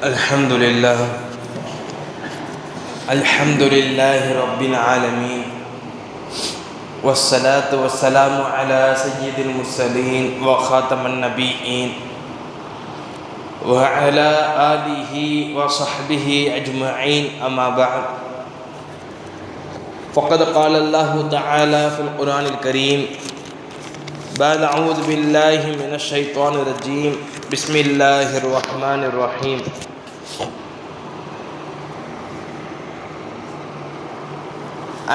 الحمد لله رب العالمين والصلاة والسلام على سيد المرسلين وخاتم النبيين وعلى آله وصحبه أجمعين أما بعد فقد قال الله تعالى في القرآن الكريم بعد أعوذ بالله من الشيطان الرجيم بسم الله الرحمن الرحيم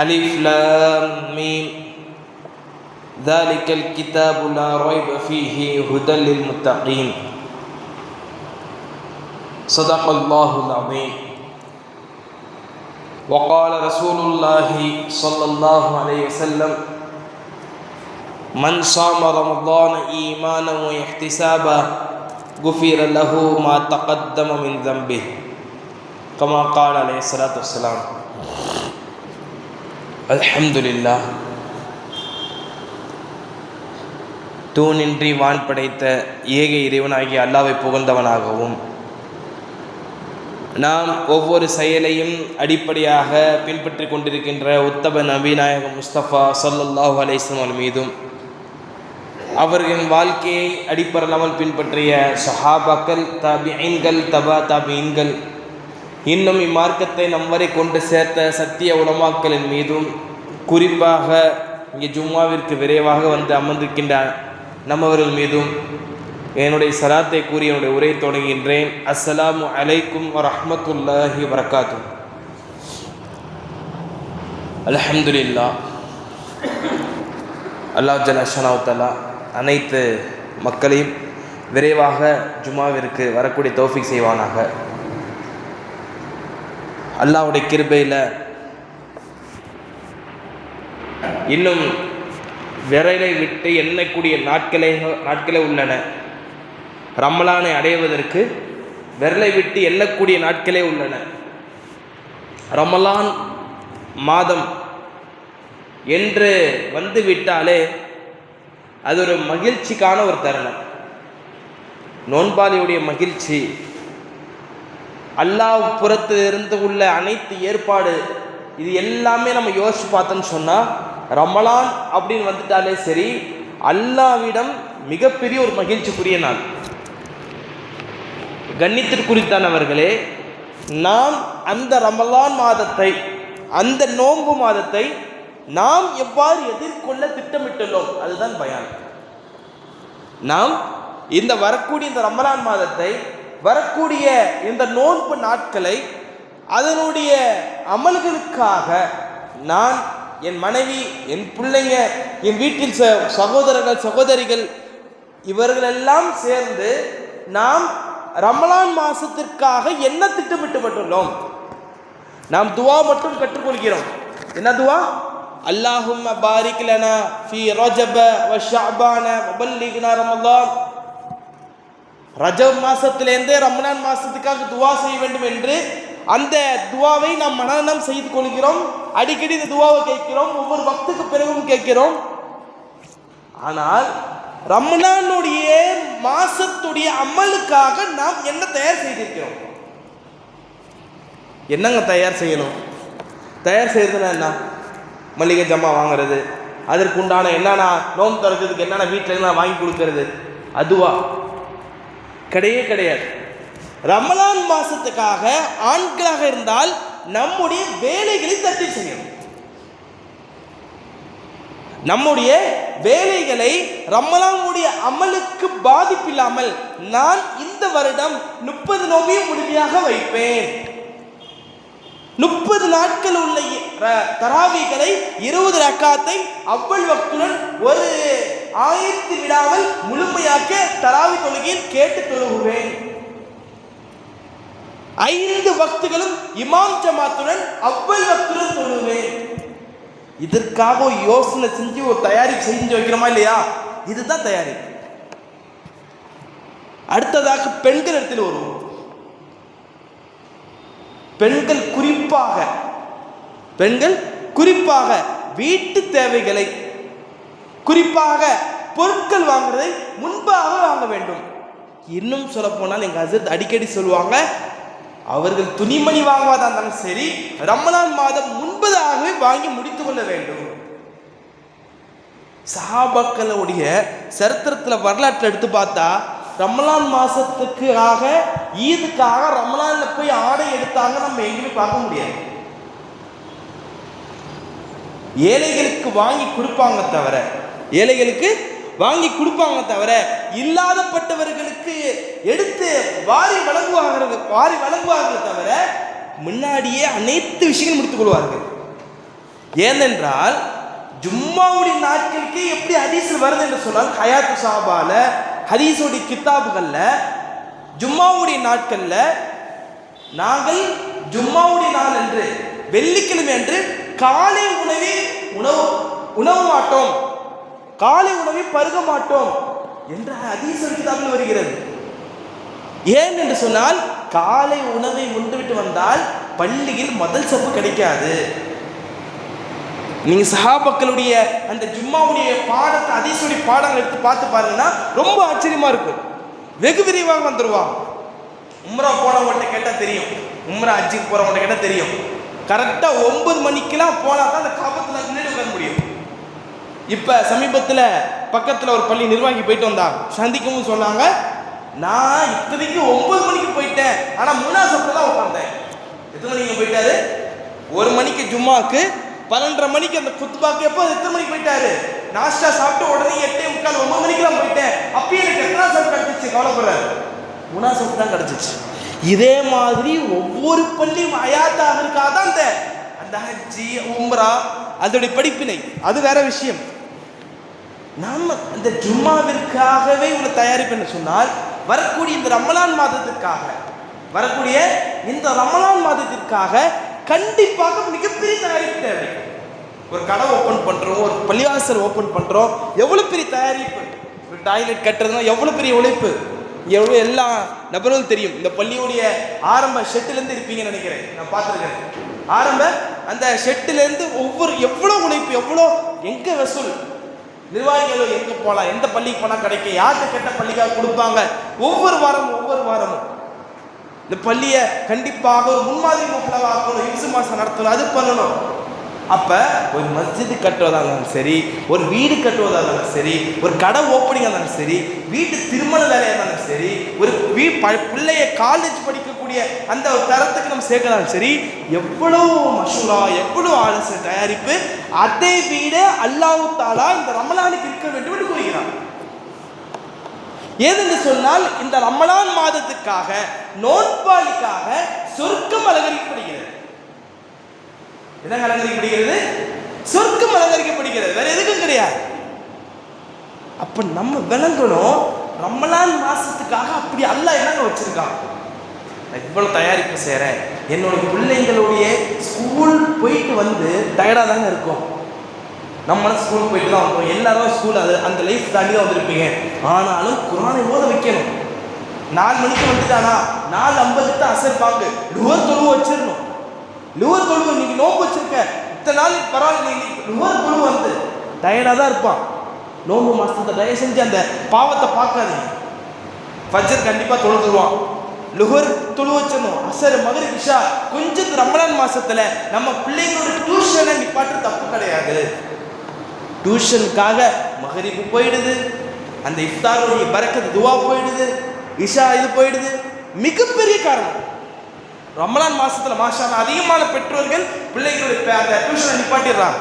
ألف لام ميم ذلك الكتاب لا ريب فيه هدى للمتقين صدق الله العظيم وقال رسول الله صلى الله عليه وسلم من صام رمضان إيمانا واحتسابا غفر له ما تقدم من ذنبه كما قال عليه الصلاة والسلام. அல்ஹம்துலில்லாஹ். தூணின்றி வான் படைத்த ஏக இறைவனாகிய அல்லாஹ்வை புகழ்ந்தவனாகவும் நாம் ஒவ்வொரு செயலையும் அடிப்படையாக பின்பற்றி கொண்டிருக்கின்ற உத்தம நபிநாயகம் முஸ்தபா ஸல்லல்லாஹு அலைஹி வஸல்லம் மீதும் அவர்களின் வாழ்க்கையை அடிப்படையில்லாமல் பின்பற்றிய சஹாபாக்கள், தாபிஈன்கள், தபா தாபிஈன்கள், இன்னும் இம்மார்க்கத்தை நம்மவரை கொண்டு சேர்த்த சத்திய உலமாக்களின் மீதும், குறிப்பாக இங்கே ஜும்மாவிற்கு விரைவாக வந்து அமர்ந்திருக்கின்ற நம்மவர்கள் மீதும் என்னுடைய சலாத்தை கூறி என்னுடைய உரை தொடங்குகின்றேன். அஸ்ஸலாமு அலைக்கும் வரஹ்மத்துல்லாஹி வபரகாத்துஹு. அல்ஹம்துலில்லாஹ். அல்லாஹ் ஜல்ல ஷஅனஹு தஆலா அனைத்து மக்களையும் விரைவாக ஜும்மாவிற்கு வரக்கூடிய தௌஃபீக் செய்வானாக. அல்லாஹ்வுடைய கிருபையில் இன்னும் விரலை விட்டு எண்ணக்கூடிய நாட்களே உள்ளன. ரமலானை அடைவதற்கு விரலை விட்டு எண்ணக்கூடிய நாட்களே உள்ளன. ரமலான் மாதம் என்று வந்து விட்டாலே அது ஒரு மகிழ்ச்சிக்கான ஒரு தருணம். நோன்பாளியுடைய மகிழ்ச்சி, அல்லாஹ் புறத்திலிருந்து உள்ள அனைத்து ஏற்பாடு, இது எல்லாமே நம்ம யோசிச்சு பார்த்தோன்னு சொன்னால் ரமலான் அப்படின்னு வந்துட்டாலே சரி, அல்லாஹ்விடம் மிகப்பெரிய ஒரு மகிழ்ச்சிக்குரிய நாள். கண்ணியத்திற்குரித்தானவர்களே, நாம் அந்த ரமலான் மாதத்தை, அந்த நோன்பு மாதத்தை நாம் எவ்வாறு எதிர்கொள்ள திட்டமிட்டுள்ளோம், அதுதான் பயான். நாம் இந்த வரக்கூடிய இந்த ரமலான் மாதத்தை, வரக்கூடிய இந்த நோன்பு நாட்களை அதனுடைய அமல்களுக்காக நான், என் மனைவி, என் பிள்ளைங்க, என் வீட்டில் சகோதரர்கள் சகோதரிகள் இவர்களெல்லாம் சேர்ந்து நாம் ரமலான் மாசத்திற்காக என்ன திட்டமிட்டுள்ளோம். நாம் துவா மட்டும் கற்றுக்கொள்கிறோம். என்ன துவா? அல்லாஹும்ம பாரிக் லனா ஃபீ ரஜப வ ஷஅபான வ பல்லிக்னா ரமலான். ரஜப் மாசத்திலேருந்தே ரமலான் மாசத்துக்காக துவா செய்ய வேண்டும் என்று அந்த துவாவை நாம் மனனம் செய்து கொள்கிறோம். அடிக்கடி இந்த துவாவை கேட்கிறோம், ஒவ்வொரு வக்துக்கு பிறகும் கேட்கிறோம். ஆனால் ரமலானுடைய மாசத்துடைய அமலுக்காக நாம் என்ன தயார் செய்திருக்கிறோம்? என்னங்க தயார் செய்யணும்? தயார் செய்யறதுன்னா என்ன? மளிகை ஜாமா வாங்குறது, அதற்குண்டான என்னென்ன நோன்பு திறக்கிறதுக்கு என்னென்ன வீட்டில் என்ன வாங்கி கொடுக்கறது, அதுவா? கிடையாது. ரமலான் மாசத்துக்காக ஆண்களாக இருந்தால் நம்முடைய வேலைகளை தட்டி செய்யணும். நம்முடைய வேலைகளை ரமலானுடைய அமலுக்கு பாதிப்பில்லாமல் நான் இந்த வருடம் 30 நோன்பையும் முழுமையாக வைப்பேன், 30 நாட்கள் உள்ள தராவிகளை 20 ரக்காத்தை அவ்வள் வக்துடன் ஒரு ஆயத்து விடாமல் முழுமையாக்க தராவி தொழுகையில் கேட்டு தொழுகுவேன். 5 வக்துகளும் இமாம் ஜமாத்துடன் அவ்வள் வக்துடன் தொழுவேன். இதற்காக யோசனை செஞ்சு ஒரு தயாரிப்பு செஞ்சு வைக்கிறோமா இல்லையா? இதுதான் தயாரிப்பு. அடுத்ததாக பெண்கள் இடத்தில் வருவோம். பெண்கள் குறிப்பாக வீட்டு தேவைகளை, குறிப்பாக பொருட்கள் வாங்குறதை முன்பாக வாங்க வேண்டும். இன்னும் சொல்ல போனால் எங்கள் ஹசரத் அடிக்கடி சொல்லுவாங்க, அவர்கள் துணிமணி வாங்குவதா இருந்தாலும் சரி ரமலான் மாதம் முன்பதாகவே வாங்கி முடித்துக் கொள்ள வேண்டும். சஹாபாக்களுடைய சரித்திரத்தில் வரலாற்றை எடுத்து பார்த்தா ரமலான் மாசத்துக்காக ஈதுக்காக ரமலான்ல போய் ஆடை எடுத்தாங்க நம்ம எங்கேயுமே பார்க்க முடியாது. ஏழைகளுக்கு வாங்கி கொடுப்பாங்க தவிர இல்லாதப்பட்டவர்களுக்கு எடுத்து வாரி வழங்குவார்கள் தவிர முன்னாடியே அனைத்து விஷயங்களும் முடித்துக் கொள்வார்கள். ஏனென்றால் ஜும்மாவுடைய நாட்களுக்கு எப்படி ஹதீஸில் வருது என்று சொன்னால் ஹயாத்து சாபால ஹதீஸுடைய கித்தாபுகள்ல ஜும்மாவுடைய நாட்கள்ல நாங்கள் ஜும்மாவுடைய நாள் என்று வெள்ளிக்கிழமை அன்று காலை உணவு மாட்டோம், காலை உணவை பருக மாட்டோம் என்ற ஹதீஸுடைய கித்தாபில் வருகிறது. ஏன் என்று சொன்னால் காலை உணவை உண்டுவிட்டு வந்தால் பள்ளியில் முதல் சப்பு கிடைக்காது. நீங்க சஹாபாக்களுடைய அந்த ஜும்மாவுடைய பாடத்தை ஹதீஸுடைய பாடங்கள் எடுத்து பார்த்து பாருங்கன்னா ரொம்ப ஆச்சரியமா இருக்கும். வெகு விரிவாக வந்துடுவாங்க. உம்ரா போனவங்கள்ட்ட கேட்டால் தெரியும், உம்ரா ஹஜ்ஜுக்கு போறவங்கள்ட்ட கேட்டால் தெரியும். கரெக்டாக 9 மணிக்கெல்லாம் போனால் தான் அந்த காபத்தில் முன்னாடி உட்கார முடியும். இப்போ சமீபத்தில் பக்கத்தில் ஒரு பள்ளி நிர்வாகி போயிட்டு வந்தாங்க. சந்திக்கவும் சொன்னாங்க, நான் இத்தனைக்கு 9 மணிக்கு போயிட்டேன், ஆனால் 3ஆம் சப்பில் தான் உட்காந்தேன். எத்தனை மணிக்கு போயிட்டாரு? 1 மணிக்கு ஜும்மாவுக்கு, 12:30 மணிக்கு அந்த குத்பாக்கு. எப்போ எத்தனை மணிக்கு போயிட்டாரு? நாஸ்டா சாப்பிட்டு உடனே 8:45 9 மணிக்கெல்லாம் போயிட்டேன். அப்பயே எனக்கு எத்தனாம் சப்பு கிடச்சிச்சு கவலைப்படுறாரு. 3ஆம் சப்பு தான் கிடச்சிச்சு. இதே மாதிரி ஒவ்வொரு பள்ளியும் அயாத்தாக இருக்காதான் அந்த ஹஜ்ஜி உம்ரா அதோடைய படிப்பினை, அது வேற விஷயம். நம்ம இந்த ஜும்மாவிற்காகவே உள்ள தயாரிப்பு என்ன சொன்னால் வரக்கூடிய இந்த ரமலான் மாதத்திற்காக கண்டிப்பாக மிகப்பெரிய தயாரிப்பு தேவை. ஒரு கடை ஓப்பன் பண்றோம், ஒரு பள்ளிவாசல் ஓப்பன் பண்றோம், எவ்வளவு பெரிய தயாரிப்பு. ஒரு டாய்லெட் கட்டுறதுனா எவ்வளவு பெரிய உழைப்பு. எவ்வளோ எல்லா நபர்களும் தெரியும். இந்த பள்ளியுடைய ஆரம்ப ஷெட்டிலேருந்து இருப்பீங்கன்னு நினைக்கிறேன், நான் பார்த்துருக்கேன். ஆரம்ப அந்த ஷெட்டிலேருந்து எவ்வளோ உழைப்பு, எவ்வளோ எங்கே வசூல், நிர்வாகிகள் எங்கே போகலாம், எந்த பள்ளிக்கு போனால் கிடைக்கும், யார்கிட்ட கேட்ட பள்ளிக்காக கொடுப்பாங்க. ஒவ்வொரு வாரமும் இந்த பள்ளியை கண்டிப்பாக ஒரு முன்மாதிரி முகலாக்கணும், இன்சு மாதம் நடத்தணும், அது பண்ணணும். அப்போ ஒரு மஸ்ஜிது கட்டுவதாக இருந்தாலும் சரி, ஒரு வீடு கட்டுவதாக இருந்தாலும் சரி, ஒரு கடை ஓப்பனிங்காக இருந்தாலும் சரி, வீட்டு திருமண வேலையாக இருந்தாலும் சரி, ஒரு பிள்ளைய காலேஜ் படிக்கக்கூடிய அந்த ஒரு தரத்துக்கு நம்ம சேர்க்கலாம் சரி, எவ்வளோ மஷூரா, எவ்வளோ ஆலோசனை தயாரிப்பு. அதை விட அல்லாஹ் தஆலா இந்த ரமலானுக்கு இருக்க வேண்டும் என்று கூறுகிறான். ஏதென்று சொன்னால் இந்த ரமலான் மாதத்துக்காக நோன்பாளிக்காக சொர்க்கம் அலங்கரிக்கப்படுகிறது. என்னங்க அலங்கரிக்கப்படுகிறது? சொர்க்கம் அலங்கரிக்கப்படுகிறது, வேற எதுக்கும் கிடையாது. அப்ப நம்ம விளங்கணும், ரமலான் மாசத்துக்காக அப்படி அல்லாஹ் என்னங்க வச்சிருக்கான். இவ்வளவு தயாரிப்பு செய்றேன், என்னுடைய பிள்ளைங்களுடைய ஸ்கூல் போயிட்டு வந்து டயர்டா தாங்க இருக்கும். நம்மளும் ஸ்கூல் போயிட்டு தான் வந்தோம், எல்லாரும் ஸ்கூல் அந்த லைஃப் தாண்டி தான் வந்திருப்பீங்க. ஆனாலும் குர்ஆனை ஓத வைக்கணும். 4 மணிக்கு வந்துட்டானா 4:50 தான் அசர் பாங்கு, லுஹர் தொழுவ வச்சிடணும். லுஹர் தொழுவ நீங்க நோம்பு வச்சிருக்க இத்தனை நாள் பரவாயில்ல, நீ லுஹர் தொழுவ வந்து டயர்டாக தான் இருப்பான். நோம்பு மாசத்தை தயவு செஞ்சு அந்த பாவத்தை பார்க்காதீங்க. ஃபஜ்ர் கண்டிப்பாக தொழுதுருவான், லுஹர் தொழு வச்சிடணும், அசர் மகரிப் இஷா. கொஞ்சம் ரமலான் மாசத்துல நம்ம பிள்ளைங்களோட டியூஷனை நிப்பாட்டு தப்பு கிடையாது. டியூஷனுக்காக மகரிப்பு போயிடுது, அந்த இஃப்தாருடைய பரக்கத்து துவா போயிடுது, இஷா இது போயிடுது. மிகப்பெரிய காரணம் ரமலான் மாசத்துல மாஷா அல்லாஹ் அதிகமான பெற்றோர்கள் பிள்ளைகளுடைய அந்த டியூஷனை நிப்பாட்டிடுறாங்க.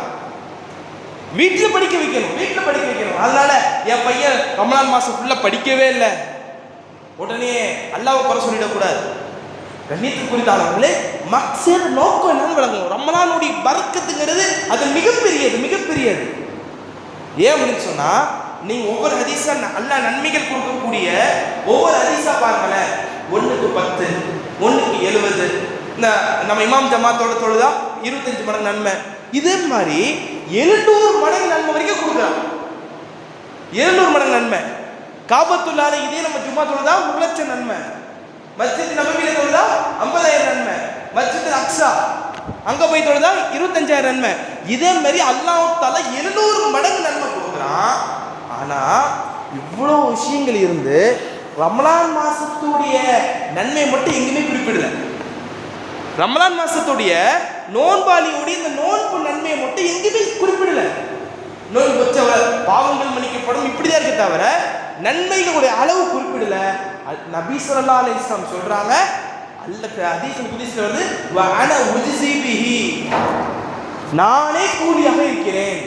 வீட்டில் படிக்க வைக்கணும். அதனால என் பையன் ரமலான் மாசம் ஃபுல்லா படிக்கவே இல்லை, உடனே அல்லாஹ்வை குறை சொல்லிடக்கூடாது. கண்ணியத்துக்குரியதானவர்களே, மக்சத் நோக்கம் என்னன்னு விளங்கணும். ரமலானுடைய பரக்கத்துங்கிறது அது மிகப்பெரியது. ஏன் அப்படின்னு சொன்னா, நீங்க ஒவ்வொரு ஹதீஸா அல்லாஹ் நன்மைகள் கொடுக்கக்கூடிய ஒவ்வொரு ஹதீஸா பாருங்களேன். 1க்கு 10, 1க்கு 70. இந்த நம்ம இமாம் ஜமாத்தோட தொழுதா 25 மடங்கு நன்மை. இதே மாதிரி 700 மடங்கு நன்மை வரைக்கும் கொடுக்குறான். 700 மடங்கு நன்மை. காபத்துல்லாஹ் இதே நம்ம ஜும்மா தொழுதா 1,00,000 நன்மை. மஸ்ஜித் நபவியில தொழுதா 50,000 நன்மை. மஸ்ஜித் அக்ஸா அங்க போய் தொழுதா 25,000 நன்மை. இதே மாதிரி அல்லாஹ் தஆலா 700 மடங்கு நன்மை கொடுக்குறான். ஆனா இவ்வளோ விஷயங்கள் இருந்து ரமலான் மாசத்துடைய நன்மை மட்டும் எங்குமே குறிப்பிடல. ரமலான் மாசத்துடைய நோன்பாளியுடைய இந்த நோன்பு நன்மையை மட்டும் எங்கேயுமே குறிப்பிடல. நோன்பு வச்சவர் பாவங்கள் மன்னிக்கப்படும் இப்படிதான் இருக்க தவிர நன்மைகளுடைய அளவு குறிப்பிடல. நபி ஸல்லல்லாஹு அலைஹி வஸல்லம் சொல்றாங்க, ஹதீஸுல் குத்ஸில வந்து வ அன உஜ்ஸி பிஹி, நானே கூலியாக இருக்கிறேன்.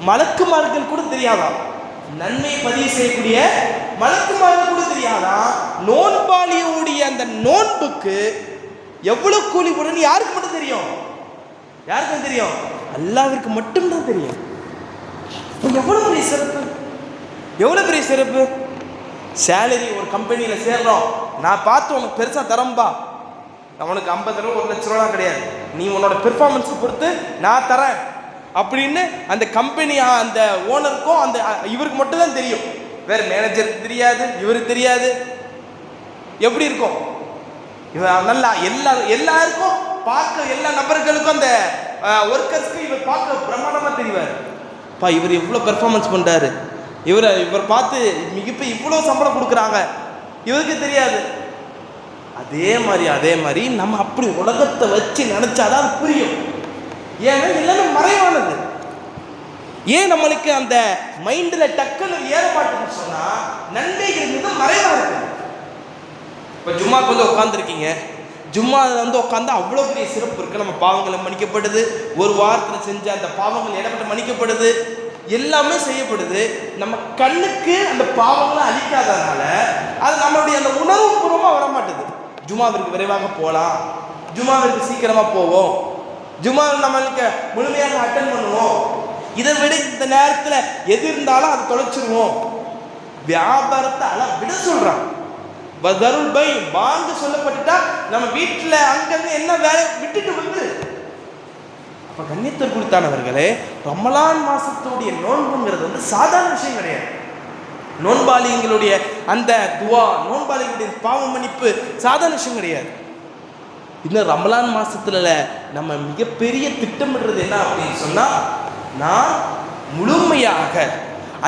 மலக்குமார்கள் கூட தெரியாதா, நன்மை பதிவு செய்யக்கூடிய மலக்குமார்கள் கூட தெரியாதா நோன்பாளியுடைய அந்த நோன்புக்கு எவ்வளவு கூலி போடுன்னு யாருக்கு மட்டும் தெரியும்? யாருக்கு தெரியும்? அல்லாஹ்விற்கு மட்டும்தான் தெரியும். எவ்வளவு பெரிய சிறப்பு, எவ்வளவு பெரிய சிறப்பு. சேலரி ஒரு கம்பெனியில் சேர்றோம், நான் பார்த்து உனக்கு பெருசாக தரம்பா, அவனுக்கு 50 ரூபா 1 லட்ச ரூபாலாம் கிடையாது, நீ உன்னோட பெர்ஃபார்மன்ஸை பொறுத்து நான் தரேன் அப்படின்னு அந்த கம்பெனி அந்த ஓனருக்கும் அந்த இவருக்கு மட்டும் தான் தெரியும். வேற மேனேஜருக்கு தெரியாது, இவருக்கு தெரியாது. எப்படி இருக்கும்? இவர் நல்லா எல்லாருக்கும் பார்க்க, எல்லா நபர்களுக்கும் அந்த ஒர்க்கர்ஸ்க்கு இவர் பார்க்க பிரமாண்டமாக தெரிவார். பா, இவர் எவ்வளோ பெர்ஃபார்மன்ஸ் பண்ணுறாரு, இவர் பார்த்து மிகப்பெரிய இவ்வளோ சம்பளம் கொடுக்குறாங்க, இவருக்கு தெரியாது. அதே மாதிரி நம்ம அப்படி உலகத்தை வச்சு நினைச்சாதான் அது புரியும். ஏன்னா எல்லாமே மறைவானது. ஏன் நம்மளுக்கு அந்த மைண்டில் டக்குன்னு ஏற மாட்டேன்னு சொன்னா நன்மைகள் மீது மறைவா இருக்கு. இப்போ ஜும்மாக்கு வந்து உட்காந்துருக்கீங்க, ஜும்மா வந்து உட்காந்து அவ்வளோ பெரிய சிறப்பு இருக்கு. நம்ம பாவங்களை மன்னிக்கப்படுது, ஒரு வாரத்தில் செஞ்ச அந்த பாவங்கள் இடப்பட்டு மன்னிக்கப்படுது, எல்லாமே செய்யப்படுது. நம்ம கண்ணுக்கு அந்த பாவங்களை அழிக்காதனால அது நம்மளுடைய அந்த உணர்வு பூர்வமாக வர மாட்டுது. ஜும்மாவிற்கு விரைவாக போகலாம், ஜும்மாவிற்கு சீக்கிரமாக போவோம், ஜும்மா நம்மளுக்கு முழுமையாக அட்டன் பண்ணுவோம், இதை விட இந்த நேரத்தில் எது இருந்தாலும் அதை தொலைச்சிருவோம். வியாபாரத்தை விட சொல்றான். பதருல் பை பாங்கு சொல்லப்பட்டுட்டா நம்ம வீட்டில் அங்கங்க என்ன வேலை விட்டுட்டு வந்து. அப்ப கண்ணியத்தை கொடுத்தானவர்களே, ரமலான் மாசத்துடைய நோன்புங்கிறது வந்து சாதாரண விஷயம் கிடையாது. நோன்பாளிகளுடைய அந்த துவா, நோன்பாளிகளுடைய பாவ மன்னிப்பு சாதாரண விஷயம் கிடையாது. இந்த ரமலான் மாசத்துல நம்ம மிகப்பெரிய திட்டமிடுறது என்ன அப்படின்னு சொன்னா, நான் முழுமையாக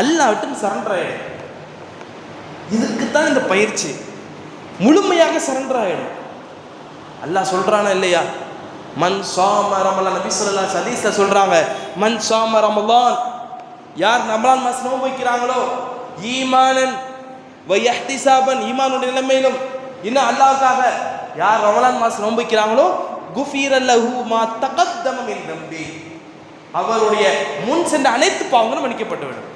அல்லாஹ்விடம் சரண்டர் ஆயிடும். இதுக்குத்தான் இந்த பயிற்சி, முழுமையாக சரண்டர் ஆயிடும். அல்லாஹ் சொல்றானா இல்லையா, மன் சாம ரமலான், நபி ஸல்லல்லாஹு அலைஹி வஸல்லம் சொல்றாங்க, மன் சாம ரமலான், யார் ரமலான் மாசம் நோன்பு வைக்கிறாங்களோ, ஈமானன் வ இஹ்திசாபன், ஈமானுடைய நிலைமையிலும் இன்னும் அல்லாஹ்வுக்காக யார் ரமலான் மாசம் நோன்பு வைக்கிறாங்களோ, குஃபீர லஹு மா தகத்தம மின் தம்பி, அவருடைய முன் சென்ற அனைத்து பாவங்களும் மன்னிக்கப்பட்டுவிடும்.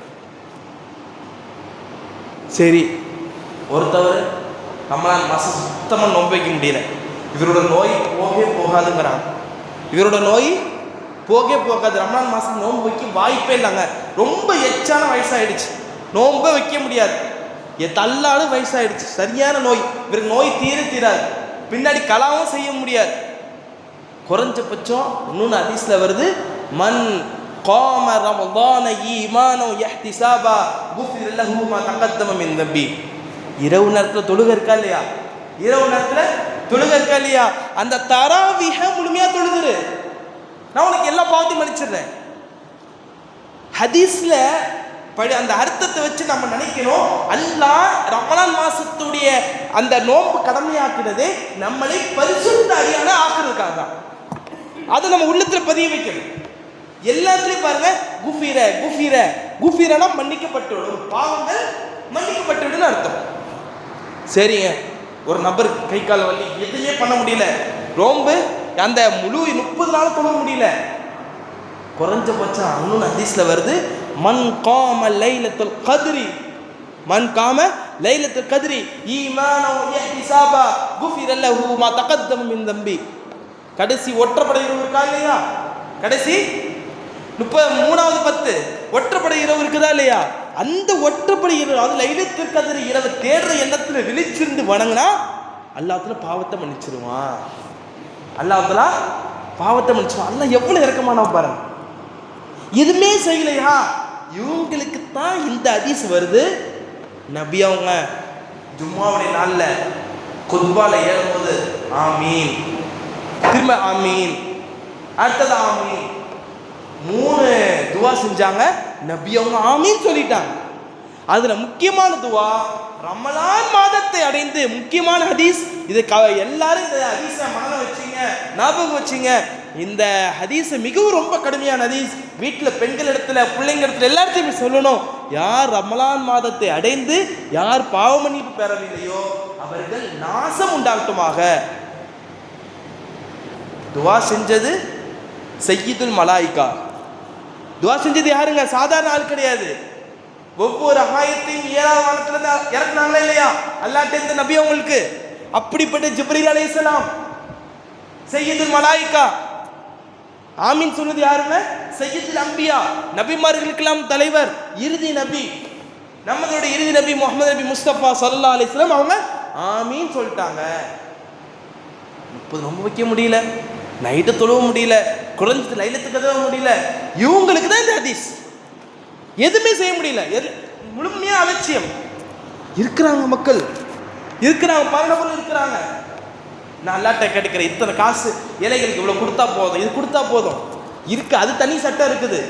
சரி, ஒருத்தவர் ரமலான் மாசம் சுத்தமாக நோன்பு வைக்க முடியல, இவரோட நோய் போகவே போகாதுங்கிறாங்க. இவரோட நோய் போகவே போகாது, ரமலான் மாதம் நோன்பு வைக்க வாய்ப்பே இல்லைங்க. ரொம்ப எச்சான வயசாகிடுச்சு, நோன்பே வைக்க முடியாது, தள்ளாடு வயசாகிடுச்சு, சரியான நோய், இவருக்கு நோய் தீராது, பின்னாடி கலாவும் செய்ய முடியாது. குறைஞ்சபட்சம் இன்னொன்று ஹதீஸ்ல வருது, மன் காம ரமலான ஈமானோ இஹ்திசாபா குஃபிர லஹு மா தகத்தம மின் தம்பி. இரவு நேரத்தில் தொழுகை இருக்கா இல்லையா, இரவு நேரத்தில் தொழுகை இருக்கா இல்லையா, அந்த தராவிஹ முழுமையா தொழுதுரு, நான் உனக்கு எல்லா பாவத்தையும் மன்னிச்சிடுறேன். ஹதீஸ்ல அந்த அர்த்தத்தை வச்சு நம்ம நினைக்கணும், அல்லாஹ் ரமலான் மாசத்துடைய அந்த நோன்பு கடமையாக்குறது நம்மளை பரிசுத்த அடியான ஆக்குறதுக்காக தான். அதை நம்ம உள்ளத்துல பதிய வைக்கணும். எல்லாத்துலயும் பாருங்க, குஃபீர குஃபீர குஃபீரனா மன்னிக்கப்பட்டுவிடும், பாவங்கள் மன்னிக்கப்பட்டுவிடும் அர்த்தம். சரிங்க, ஒரு நபர் கை கால் வலி, எதுவுமே பண்ண முடியல, நோன்பு அந்த முழு 30 நாள் தொழ முடியல, குறைஞ்சபட்சம் இன்னொன்று ஹதீஸ்ல வருது, மன் காம லைலத்துல் கத்ரி, மன் காம லைலத்துல் கத்ரி ஈமானோ இஹ்திசாபா குஃபிர லஹு மா தகத்தம மின் தம்பி. கடைசி ஒற்றைப்படை இரவு இருக்கா இல்லையா, கடைசி 33வது 10 ஒற்றைப்படை இரவு இருக்குதா இல்லையா, அந்த ஒற்றைப்படை இரவு, அது லைலத்துல் கத்ரி இரவு தேடுற எண்ணத்துல விழிச்சிருந்து வணங்கினா அல்லாஹ்வுல பாவத்தை மன்னிச்சிருவான். அல்லாஹ்வுல பாவத்தை மன்னிச்சிருவான். அல்லாஹ் எவ்வளவு இரக்கமானவ பாருங்க. எதுவுமே செய்யலையா, இவங்களுக்கு தான் இந்த ஹதீஸ் வருது. நபி அவங்க ஜும்மாவுடைய நாள்ல குத்பால ஏறும்போது ஆமீன், திரும்ப ஆமீன், அடுத்தது ஆமீன், 3 துவா செஞ்சாங்க. நபி அவங்க ஆமீன் சொல்லிட்டாங்க. அதுல முக்கியமான துவா ரமலான் மாதத்தை அடைந்து முக்கியமான ஹதீஸ். இது எல்லாரும் இந்த ஹதீஸை மனதில் வச்சுங்க, ஞாபகம் வச்சுங்க. இந்த ஹதீஸ் மிகவும் ரொம்ப கடுமையான ஹதீஸ். வீட்டில் பெண்கள் இடத்துல, பிள்ளைங்க இடத்துல எல்லாத்தையுமே சொல்லணும். யார் ரமலான் மாதத்தை அடைந்து யார் பாவ மன்னிப்பு பெறவில்லையோ அவர்கள் நாசம் உண்டாகட்டுமாக. துவா செஞ்சது சய்யிதுல் மலாயிகா. துவா செஞ்சது யாருங்க? சாதாரண ஆள் கிடையாது. ஒவ்வொரு ஆயத்தையும் 7ஆம் வானத்துல இறக்குனாங்களா இல்லையா அல்லாஹ்ட்ட நபி அவங்களுக்கு? அப்படிப்பட்ட ஜிப்ரீல் அலைஹிஸ்ஸலாம் சய்யிதுல் மலாயிகா. ஆமீன் சொன்னது யாருங்க? சய்யிதுல் அம்பியா, நபிமார்களுக்கெல்லாம் தலைவர், இறுதி நபி, நம்மளுடைய இறுதி நபி முஹம்மது நபி முஸ்தபா ஸல்லல்லாஹு அலைஹி வஸல்லம் அவங்க ஆமீன் சொல்லிட்டாங்க. 30 நோன்பு வைக்க முடியல, நைட்டு தொழுவ முடியல, குறைஞ்சது லைலத்துக்கு கதவ முடியல. இவங்களுக்கு தான் இந்த ஹதீஸ். எதுவுமே செய்ய முடியல, முழுமையா அலட்சியம். இருக்கிறாங்க மக்கள், இருக்கிறாங்க, பல நபர்கள் இருக்கிறாங்க. நான் அல்லாட்ட கேட்டுக்கிறேன், இத்தனை காசு ஏழைகளுக்கு இவ்வளோ கொடுத்தா போதும், இது கொடுத்தா போதும் இருக்கு. அது தனி சட்டம் இருக்குது.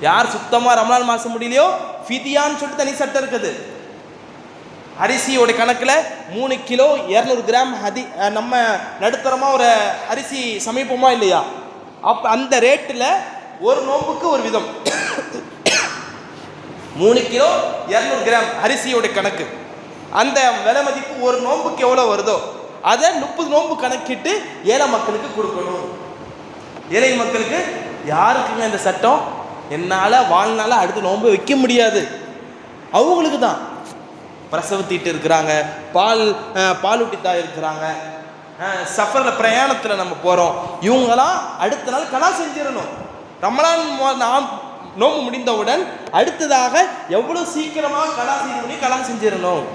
யார் சுத்தமாக ரமலான் மாதம் முடியலையோ ஃபிதியான்னு சொல்லிட்டு தனி சட்டம் இருக்குது. அரிசியோட கணக்கில் 3 கிலோ 200 கிராம் நம்ம நடுத்தரமாக ஒரு அரிசி சமைப்போமா இல்லையா? அப்போ அந்த ரேட்டில் ஒரு நோம்புக்கு ஒரு விதம். 3 கிலோ 200 கிராம் அரிசியோட கணக்கு, அந்த விலை மதிப்பு ஒரு நோம்புக்கு எவ்வளோ வருதோ அதை 30 நோம்பு கணக்கிட்டு ஏழை மக்களுக்கு கொடுக்கணும். ஏழை மக்களுக்கு யாருக்குங்க இந்த சட்டம்? என்னால் வாழ்நாள அடுத்த நோன்பு வைக்க முடியாது. அவங்களுக்கு தான் பிரசவத்திட்டு இருக்கிறாங்க, பாலூட்டி தாய் இருக்கிறாங்க, சஃபரில் பிரயாணத்தில் நம்ம போகிறோம். இவங்களாம் அடுத்த நாள் கலா செஞ்சிடணும். ரமலான் நோம்பு முடிந்தவுடன் அடுத்ததாக எவ்வளோ சீக்கிரமாக கலா செய்ய முடியும் கலா செஞ்சிடணும்.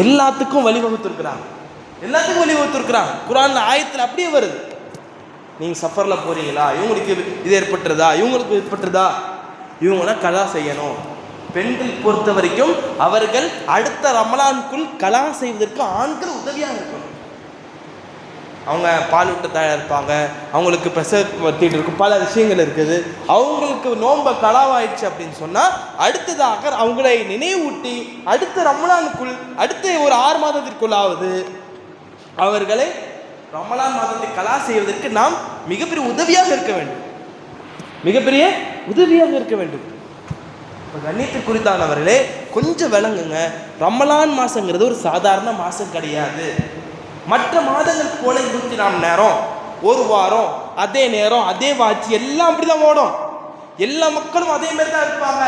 எல்லாத்துக்கும் வழிவகுத்துருக்குறாங்க, எல்லாத்துக்கும் வழிவகுத்துருக்குறாங்க. குர்ஆன்ல ஆயத்தில் அப்படியே வருது. நீங்கள் சஃபரில் போகிறீங்களா, இவங்களுக்கு இது ஏற்பட்டுறதா, இவங்களுக்கு ஏற்பட்டுறதா, இவங்களாம் கலா செய்யணும். பெண்கள் பொறுத்த வரைக்கும் அவர்கள் அடுத்த ரமலானுக்குள் கலா செய்வதற்கு ஆண்கள் உதவியாக இருக்கணும். அவங்க பாலூட்ட தயாராக இருப்பாங்க, அவங்களுக்கு பிரசவத்திட்டு இருக்கும், பல விஷயங்கள் இருக்குது. அவங்களுக்கு நோன்பை கலாவாயிடுச்சு அப்படின்னு சொன்னால் அடுத்ததாக அவங்களை நினைவூட்டி அடுத்த ரமலானுக்குள் அடுத்த ஒரு 6 மாதத்திற்குள்ளாவது அவர்களை ரமலான் மாதத்தை கலா செய்வதற்கு நாம் மிகப்பெரிய உதவியாக இருக்க வேண்டும், மிகப்பெரிய உதவியாக இருக்க வேண்டும். கண்ணியத்தை குறித்தானவர்களே கொஞ்சம் விளங்குங்க. ரமலான் மாதங்கிறது ஒரு சாதாரண மாதம் கிடையாது. மற்ற மாதங்கள் போல 24 நேரம், ஒரு வாரம், அதே நேரம், அதே வாட்சி எல்லாம் அப்படிதான் ஓடும். எல்லா மக்களும் அதே மாதிரி தான் இருப்பாங்க.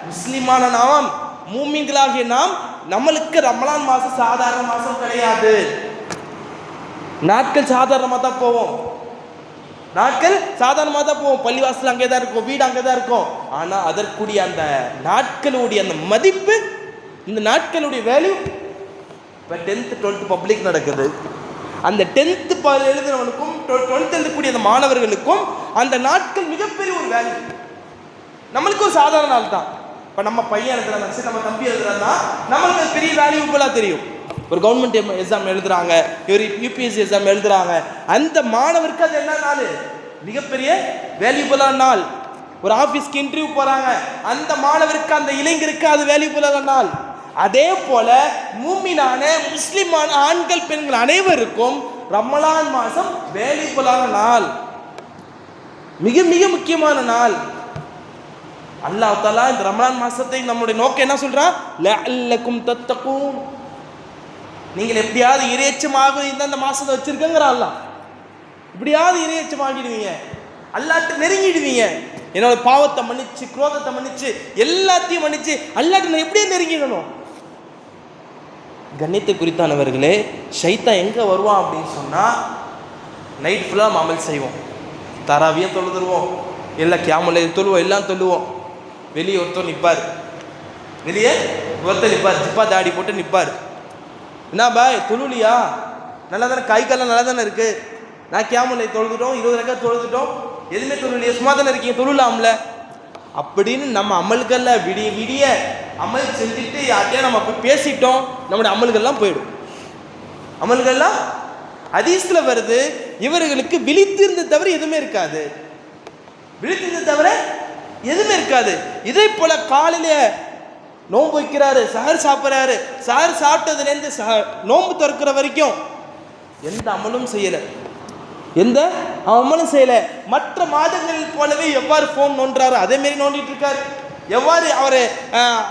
முஸ்லிமான நாம், மூமின்களாகிய நாம், நம்மளுக்கு ரமலான் மாதம் சாதாரண மாதம் கிடையாது. நாட்கள் சாதாரணமாக தான் போவோம், நாட்கள் சாதாரணமாக தான் போவோம். பள்ளிவாசல் அங்கே தான் இருக்கும், வீடு அங்கே தான் இருக்கும். ஆனால் அதற்குரிய அந்த நாட்களுடைய அந்த மதிப்பு, இந்த நாட்களுடைய வேல்யூ. இப்போ 10th 12th பப்ளிக் நடக்குது. அந்த 10th எழுதுனவனுக்கும் 12th எழுதக்கூடிய அந்த மாணவர்களுக்கும் அந்த நாட்கள் மிகப்பெரிய ஒரு வேல்யூ. நம்மளுக்கு ஒரு சாதாரண நாள் தான். இப்போ நம்ம பையன் எழுதுறாங்க, சரி நம்ம தம்பி எழுதுறாங்கன்னா நம்மளுக்கு அது பெரிய வேல்யூபுல்லாக தெரியும். ஒரு கவர்மெண்ட் எக்ஸாம் எழுதுறாங்க, ஒரு யூபிஎஸ்சி எக்ஸாம் எழுதுறாங்க, அந்த மாணவருக்கு அது என்ன நாள்? மிகப்பெரிய வேல்யூபுல்லான நாள். ஒரு ஆஃபீஸ்க்கு இன்டர்வியூ போகிறாங்க, அந்த மாணவருக்கு, அந்த இளைஞருக்கு அது வேல்யூபுல்லான நாள். அதே போல மூமினான முஸ்லிமான ஆண்கள் பெண்கள் அனைவருக்கும் ரமலான் மாதம் வேல்யூபுல்லான நாள், மிக மிக முக்கியமான நாள். அல்லாஹ் தஆலா இந்த ரமலான் மாதத்தை நம்முடைய நோக்கம் என்ன சொல்றான்? லஅல்லக்கும் தத்தகூன், நீங்கள் எப்படியாவது இறையச்சமாக இருந்தால் அந்த மாதத்தை வச்சிருக்கங்கிறான் அல்லாஹ். இப்படியாவது இறையச்சமாகிடுவீங்க, அல்லாஹ்ட்ட நெருங்கிடுவீங்க. என்னோட பாவத்தை மன்னிச்சு, குரோதத்தை மன்னிச்சு, எல்லாத்தையும் மன்னிச்சு அல்லாஹ்ட்ட நான் எப்படியே நெருங்கிடணும். கண்ணியத்தை குறித்தானவர்களே, ஷைத்தான் எங்கே வருவான் அப்படின்னு சொன்னால், நைட் ஃபுல்லாக அமல் செய்வோம், தராவியும் தொழுதுருவோம், எல்லாம் கியாமுல்லை தொழுவோம், எல்லாம் தொழுவோம். வெளியே ஒருத்தர் நிற்பார், வெளியே ஒருத்தர் நிற்பார், ஜிப்பா தாடி போட்டு நிற்பார். என்ன பாய் தொழுலியா? நல்லா தானே, கை காலம் நல்லா தானே இருக்குது, நான் கியாமுல்லை தொழுதுட்டோம், 20 ரக்காத் தொழுதுட்டோம், எதுவுமே தொழுலையே, சும்மா தானே இருக்கீங்க, தொழுலாம்ல அப்படின்னு நம்ம அமல்களில் விடிய விடிய அமல் செஞ்சுட்டு யார்ட்டையா நம்ம போய் பேசிட்டோம், நம்முடைய அமல்கள்லாம் போயிடும். அமல்கள்லாம் ஹதீஸ்ல வருது, இவர்களுக்கு விழித்திருந்த தவிர எதுவுமே இருக்காது, விழித்திருந்த தவிர எதுவுமே இருக்காது. இதே போல காலையில நோன்பு வைக்கிறாரு, சஹர் சாப்பிட்றாரு, சஹர் சாப்பிட்டதுலேருந்து நோன்பு திறக்கிற வரைக்கும் எந்த அமலும் செய்யலை, எந்த அமலும் செய்யலை. மற்ற மாதங்கள் போலவே எவ்வாறு ஃபோன் நோன்றாரோ அதேமாரி நோண்டிட்டு இருக்காரு. எவ்வாறு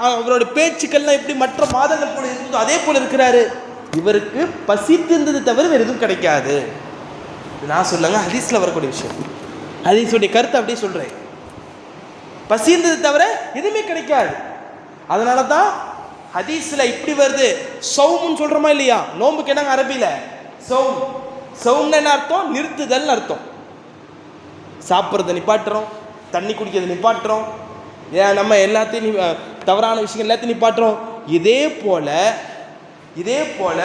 அவரோட பேச்சுக்கள்லாம் எப்படி மற்ற மாதங்கள் போல இருந்ததோ அதே போல இருக்கிறாரு. இவருக்கு பசித்திருந்தது தவிர வேறு எதுவும் கிடைக்காது. நான் சொல்லுங்க, ஹதீஸில் வரக்கூடிய விஷயம், ஹதீஸுடைய கருத்தை அப்படியே சொல்கிறேன். பசிந்தது தவிர எதுவுமே கிடைக்காது. அதனால தான் ஹதீஸில் இப்படி வருது, சௌம்னு சொல்கிறோமா இல்லையா? நோம்புக்கு என்னங்க அரபியில் சௌம். சௌம்னு என்ன அர்த்தம்? நிறுத்துதல்னு அர்த்தம். சாப்பிட்றத நிப்பாட்டுறோம், தண்ணி குடிக்கிறத நிப்பாட்டுறோம், ஏன் நம்ம எல்லாத்தையும் தவறான விஷயங்கள் எல்லாத்தையும் நிப்பாட்டுறோம். இதே போல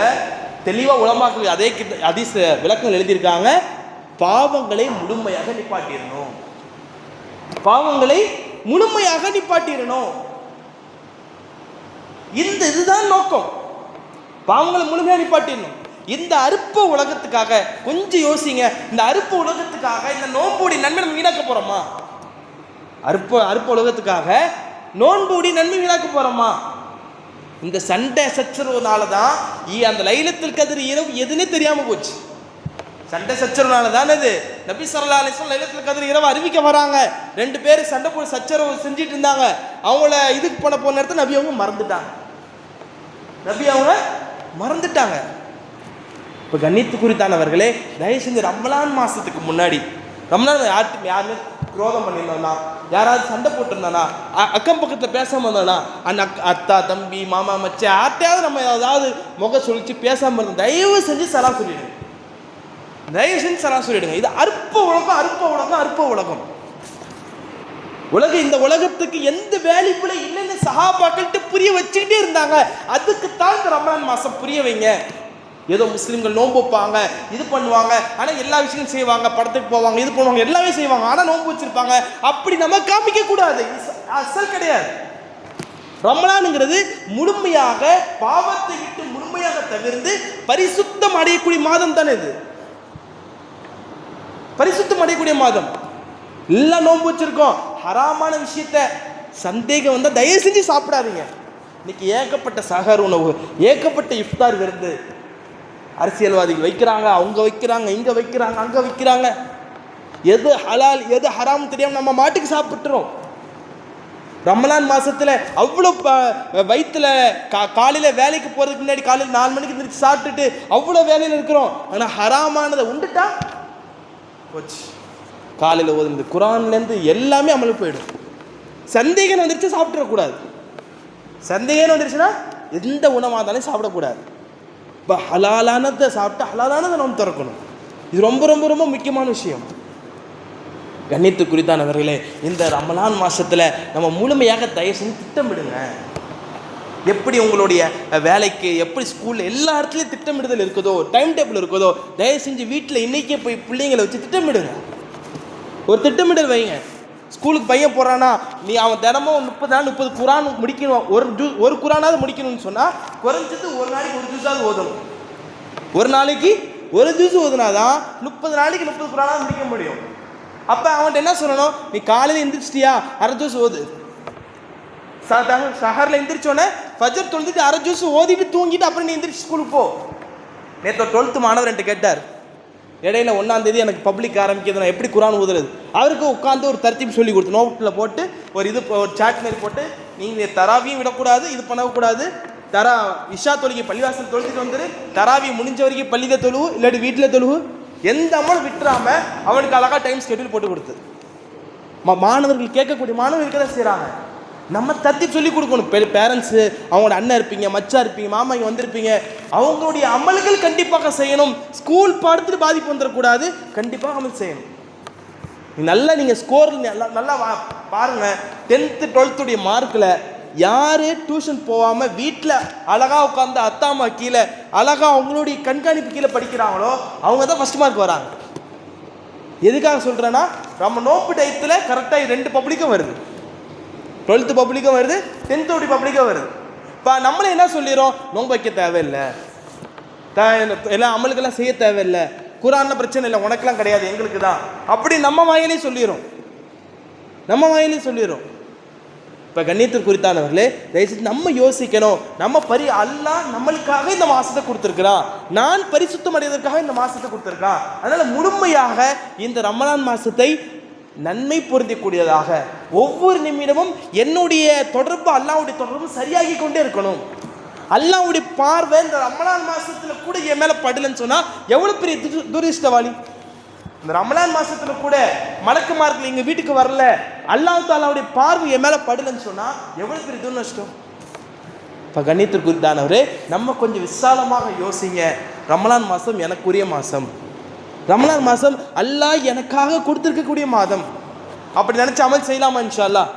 தெளிவாக உலமாக்கள் அதே ஹதீஸ் விளக்கங்கள் எழுதியிருக்காங்க. பாவங்களை முழுமையாக நிப்பாட்டிடணும், பாவங்களை முழுமையாக நிப்பாட்டிடணும். இதுதான் நோக்கம், பாவங்களை முழுமையாக நிப்பாட்டிடணும். இந்த அற்ப உலகத்துக்காக கொஞ்சம் யோசிங்க. இந்த அற்ப உலகத்துக்காக இந்த நோன்புடைய நன்மை நம்ம வீணாக்க போறோமா? அற்ப உலகத்துக்காக நோன்புடைய நன்மை வீணாக்க போறோமா? இந்த சண்டை சச்சரவுனால தான் அந்த லைலத்துல் கத்ர் இரவு எதுன்னே தெரியாம போச்சு. சண்டை சச்சரவுனால தான் அது. நபி ஸல்லல்லாஹு அலைஹி வஸல்லம் லைலத்துல் கத்ர் இரவு அறிவிக்க வராங்க. 2 பேர் சண்டை போட்டு சச்சரவு செஞ்சுட்டு இருந்தாங்க. அவங்கள இதுக்கு போன நேரத்தில் நபி அவங்க மறந்துட்டாங்க. இப்போ கண்ணியத்து குறித்தானவர்களே, தயவு செஞ்சு ரமலான் மாதத்துக்கு முன்னாடி, ரமலான் யாருமே குரோதம் பண்ணியிருந்தோம்னா, யாராவது சண்டை போட்டிருந்தானா, அக்கம் பக்கத்தில் பேசாமல் இருந்தோம்னா, அந்த அத்தா தம்பி மாமா மச்ச யார்ட்டையாவது நம்ம ஏதாவது முக சொல்லிச்சு பேசாமல் இருந்தோம், தயவு செஞ்சு சலாம் சொல்லிடுங்க. தயவு செஞ்சு சலாம் சொல்லிடுங்க. இது அற்ப உலகம். இந்த உலகத்துக்கு எந்த வேல்யூபிள இல்லைன்னு சஹாபாக்கள்கிட்ட புரிய வச்சுக்கிட்டே இருந்தாங்க. அதுக்குத்தான் இந்த ரமலான் மாதம் புரிய வைங்க. ஏதோ முஸ்லீம்கள் நோன்பு வைப்பாங்க, இது பண்ணுவாங்க, ஆனால் எல்லா விஷயங்களும் செய்வாங்க, படத்துக்கு போவாங்க, இது பண்ணுவாங்க, எல்லாமே செய்வாங்க, ஆனால் நோன்பு வச்சிருப்பாங்க. அப்படி நம்ம காமிக்க கூடாது, அசல் கிடையாது. ரமலானுங்கிறது முழுமையாக பாவத்தை விட்டு முழுமையாக தவிர்த்து பரிசுத்தம் அடையக்கூடிய மாதம் தானே இது. பரிசுத்தம் அடையக்கூடிய மாதம். எல்லாம் நோன்பு வச்சிருக்கோம், ஹராமான விஷயத்த சந்தேகம் வந்தால் தயவு செஞ்சு சாப்பிடாதீங்க. இன்னைக்கு ஏகப்பட்ட சஹர் உணவு, ஏகப்பட்ட இஃப்தார் விருந்து அரசியல்வாதிகள் வைக்கிறாங்க, அவங்க வைக்கிறாங்க, இங்கே வைக்கிறாங்க, அங்கே வைக்கிறாங்க. எது ஹலால் எது ஹராம் தெரியாமல் நம்ம மாட்டுக்கு சாப்பிட்டுறோம். ரமலான் மாதத்தில் அவ்வளோ வயிற்றுல காலையில் வேலைக்கு போகிறதுக்கு முன்னாடி காலையில் 4 மணிக்கு எந்திரிச்சு சாப்பிட்டுட்டு அவ்வளோ வேலையில் இருக்கிறோம். ஆனால் ஹராமானதை உண்டுட்டா போச்சு. காலையில் ஓதுனது குரான்லேருந்து எல்லாமே அமலுக்கு போயிடும். சந்தேகம் வந்துருச்சு சாப்பிட்றக்கூடாது. சந்தேகம் வந்துருச்சுன்னா எந்த உணவாக இருந்தாலும் சாப்பிடக்கூடாது. இப்போ ஹலாலானதை சாப்பிட்டு ஹலாலானதை நம்ம திறக்கணும். இது ரொம்ப ரொம்ப ரொம்ப முக்கியமான விஷயம். கண்ணியத்து குறித்தானவர்களே, இந்த ரமலான் மாதத்தில் நம்ம முழுமையாக தயவு செஞ்சு திட்டமிடுங்க. எப்படி உங்களுடைய வேலைக்கு, எப்படி ஸ்கூலில் எல்லா இடத்துலையும் திட்டமிடுதல் இருக்குதோ, டைம் டேபிள் இருக்குதோ, தயவு செஞ்சு வீட்டில் இன்றைக்கே போய் பிள்ளைங்களை வச்சு திட்டமிடுங்க. ஒரு திட்டமிடல் வைங்க. ஸ்கூலுக்கு பையன் போகிறான்னா, அவன் தினமும் 30 நாள் 30 குரான் முடிக்கணும், ஒரு குரானாவது முடிக்கணும்னு சொன்னால் குறைஞ்சது ஒரு நாளைக்கு ஒரு ஜூஸாவது ஓதணும். ஒரு நாளைக்கு ஒரு ஜூஸ் ஓதுனாதான் 30 நாளைக்கு 30 குரானாவது முடிக்க முடியும். அப்போ அவன்கிட்ட என்ன சொல்லணும், நீ காலையில் எந்திரிச்சிட்டியா, அரை ஜூஸ் ஓது. சஹரில் எந்திரிச்சோன்னே ஃபஜர் தொழுதுட்டு அரை ஜூஸ் ஓதிட்டு தூங்கிட்டு அப்புறம் நீ எந்திரிச்சு ஸ்கூலுக்கு போ. நேற்று 12th மாணவர் என்கிட்ட கேட்டார், இடையில 1ஆம் தேதி எனக்கு பப்ளிக் ஆரம்பிக்கிறது, நான் எப்படி குரான் ஊதுறது? அவருக்கு உட்காந்து ஒரு தர்த்தீப் சொல்லி கொடுத்து நோட்டில் போட்டு ஒரு சாட் மாரி போட்டு, நீங்கள் தராவியும் விடக்கூடாது, இது பண்ணக்கூடாது, இஷா தொழுகை பள்ளிவாசல் தொழுதுட்டு வந்துரு, தராவி முடிஞ்ச வரைக்கும் பள்ளியில் தொழுவு, இல்லாட்டி வீட்டில் தொழுவு, எந்த அமலும் விட்டுறாம அவனுக்கு அழகாக டைம் ஸ்கெட்யூல் போட்டு கொடுத்து மாணவர்கள் கேட்கக்கூடிய மாணவர்களுக்கு தான் செய்கிறாங்க. நம்ம தர்த்தீப் சொல்லி கொடுக்கணும். பேரண்ட்ஸு, அவங்களோட அண்ணன் இருப்பீங்க, மச்சா இருப்பீங்க, மாமா இங்கே வந்திருப்பீங்க, அவங்களுடைய அமல்கள் கண்டிப்பாக செய்யணும். ஸ்கூல் பாடத்துக்கு பாதிப்பு வந்துடக்கூடாது, கண்டிப்பாக அமல் செய்யணும். நீங்கள் ஸ்கோர் நல்லா பாருங்கள். 10th 12th மார்க்கில் யார் டியூஷன் போகாமல் வீட்டில் அழகாக உட்காந்து அத்தாமா கீழே அழகாக அவங்களுடைய கண்காணிப்பு கீழே படிக்கிறாங்களோ அவங்க தான் ஃபஸ்ட் மார்க் வராங்க. எதுக்காக சொல்கிறேன்னா, நம்ம நோம்பு டயத்தில் கரெக்டாக 2 பப்ளிக்கும் வருது. 12th பப்ளிக்கும் வருது, 10th பப்ளிக்கும் வருது. இப்போ நம்மளே என்ன சொல்லிடுறோம், நோன்பு வைக்க தேவையில்லை, எல்லாம் அமலுக்கெல்லாம் செய்ய தேவையில்லை, குரானில் பிரச்சனை இல்லை, உனக்கெல்லாம் கிடையாது, எங்களுக்கு தான், அப்படி நம்ம வாயிலே சொல்லிடுறோம். இப்போ கண்ணியத்திற்கு குறித்தானவர்களே, தயவுசெய்து நம்ம யோசிக்கணும். நம்ம அல்லாஹ் நம்மளுக்காக இந்த மாசத்தை கொடுத்துருக்கிறான், நான் பரிசுத்தம் அடைவதற்காக இந்த மாசத்தை கொடுத்துருக்கான். அதனால முழுமையாக இந்த ரமலான் மாசத்தை நன்மை பொருந்தக்கூடியதாக ஒவ்வொரு நிமிடமும் என்னுடைய தொடர்பு அல்லாஹ்வுடைய தொடர்பு சரியாகி கொண்டே இருக்கணும். அல்லாஹ்வுடைய பார்வை இந்த ரமலான் மாசத்துல கூட என் மேல படலன்னு சொன்னா எவ்வளவு பெரிய துரிஷ்டவாளி. இந்த ரமலான் மாசத்துல கூட மலக்குமார்கள் எங்க வீட்டுக்கு வரல, அல்லாஹ் தாலாவுடைய பார்வை என் மேல படலன்னு சொன்னா எவ்வளவு பெரிய துர்நஷ்டம். இப்போ கண்ணியத்திற்குரித்தானவரே, நம்ம கொஞ்சம் விசாலமாக யோசிங்க. ரமலான் மாதம் எனக்குரிய மாதம், ரமலான் மாதம் அல்லாஹ் எனக்காக கொடுத்துருக்கக்கூடிய மாதம். அப்படி நினச்சி அமல் செய்யலாமா இன்ஷா அல்லாஹ்?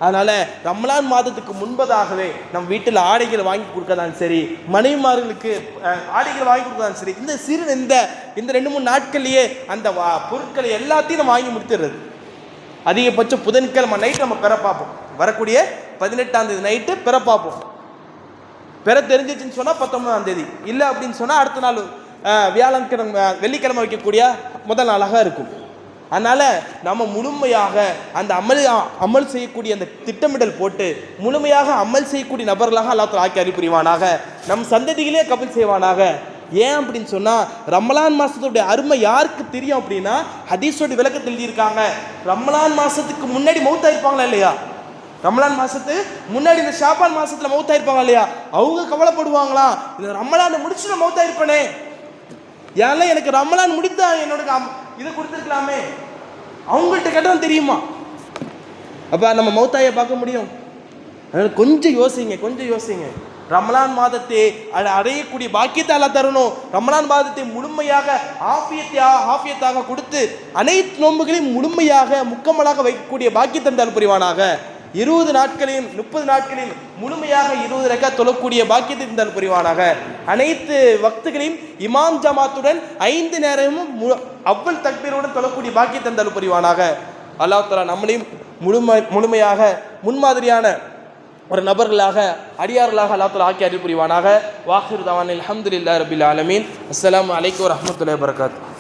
அதனால் ரமலான் மாதத்துக்கு முன்பதாகவே நம் வீட்டில் ஆடைகள் வாங்கி கொடுக்கறதாலும் சரி, மனைவிமார்களுக்கு ஆடைகள் வாங்கி கொடுக்கறதாலும் சரி, இந்த 2-3 நாட்கள்லேயே அந்த பொருட்களை எல்லாத்தையும் நம்ம வாங்கி முடித்துடுறது. அதிகபட்சம் புதன்கிழமை நைட்டு நம்ம பெற பார்ப்போம். வரக்கூடிய 18ஆம் தேதி நைட்டு பெற பார்ப்போம். பெற தெரிஞ்சிச்சுன்னு சொன்னால் 19ஆம் தேதி, இல்லை அப்படின்னு சொன்னால் அடுத்த நாள் வியாழக்கிழமை வெள்ளிக்கிழமை வைக்கக்கூடிய முதல் நாளாக இருக்கும். அதனால் நம்ம முழுமையாக அந்த அமல் செய்யக்கூடிய அந்த திட்டமிடல் போட்டு முழுமையாக அமல் செய்யக்கூடிய நபர்களாக அல்லாஹ் தஆலா ஆக்கி அனுப்புவானாக. நம் சந்ததிகளே கபூல் செய்வானாக. ஏன் அப்படின்னு சொன்னால் ரமலான் மாதத்துடைய அருமை யாருக்கு தெரியும் அப்படின்னா, ஹதீஸோட விளக்கத்தில் எழுதியிருக்காங்க. ரமலான் மாதத்துக்கு முன்னாடி மௌத்தாயிருப்பாங்களா இல்லையா, ரமலான் மாதத்துக்கு முன்னாடி இந்த ஷாபான் மாதத்தில் மௌத்தாயிருப்பாங்க இல்லையா, அவங்க கவலைப்படுவாங்களாம், இந்த ரமலானை முடிச்சு நான் மௌத்தாயிருப்பேனே, யாரெல்லாம் எனக்கு ரமலான் முடித்தா என்னோட இதை கொடுத்துருக்கலாமே, அவங்கள்ட்ட கேட்டால் தெரியுமா. அப்போ நம்ம மௌத்தாயை பார்க்க முடியும். அதனால் கொஞ்சம் யோசிங்க. ரமலான் மாதத்தை அடையக்கூடிய பாக்கியத்தை அல்லாஹ் தரணும். ரமலான் மாதத்தை முழுமையாக ஆஃபியத்தாக கொடுத்து அனைத்து நோன்புகளையும் முழுமையாக முக்கமலாக வைக்கக்கூடிய பாக்கியத்தை தந்தால் புரிவானாக. 20 நாட்களையும் 30 நாட்களையும் முழுமையாக 20 ரக்காத் தொழக்கூடிய பாக்கியத்தை தந்தால் புரிவானாக. அனைத்து வக்துகளையும் இமாம் ஜமாத்துடன் 5 நேரமும் அவ்வல் தக்பீருடன் தொழக்கூடிய பாக்கியத்தை தந்தால் புரிவானாக. அல்லாஹ் தஆலா நம்மளையும் முழுமையாக முன்மாதிரியான ஒரு நபர்களாக அடியார்களாக அல்லாஹ் தஆலா ஆக்கி அருள் புரிவானாக. வாஹிரு தவானில் அல்ஹம்துலில்லாஹி ரப்பில் ஆலமீன். அஸ்ஸலாமு அலைக்கும் வரஹ்மத்துல்லாஹி வபரகாத்துஹு.